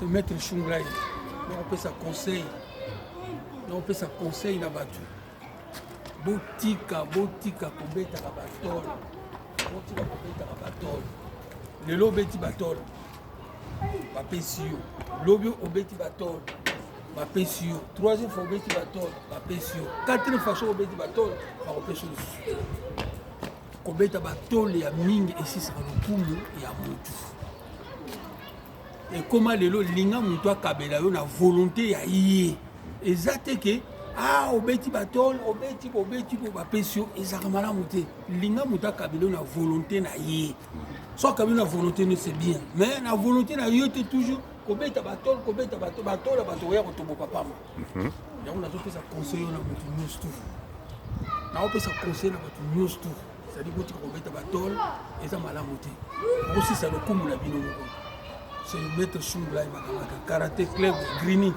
c'est maître Chunglai. On peut ça conseil. On peut ça conseil na batu. Botika kobeta ka batol. Botika kobeta ka batol. Le lobeti batol. Ba pesio. Lobio obeti batol. Ba pesio. Troisième fois obeti batol. Ba pesio. Quatrième fois obeti batol. Ba pesio. Kobeta batol ya mingi et si ça lokumu ya mutu. Et comment lelo linga mutu akabela yo na volonté ya yé. Exacte que obeti batol, obeti ba pesio ezaka malamu te. Linga mutu akabela na volonté na yé. Soit kabela na volonté ne c'est bien, mais na volonté na yo te toujours kobeta batol la bato ya kotoboka pamba. Yango nazo pesa conseil na mutu nyustu. Na opesa conseil na bato nyustu. C'est-à-dire que tu kobeta batol eza malamu te. Aussi ça le kumu na bino moko. C'est le maître Chunglai Makamaka, karaté club Greenit.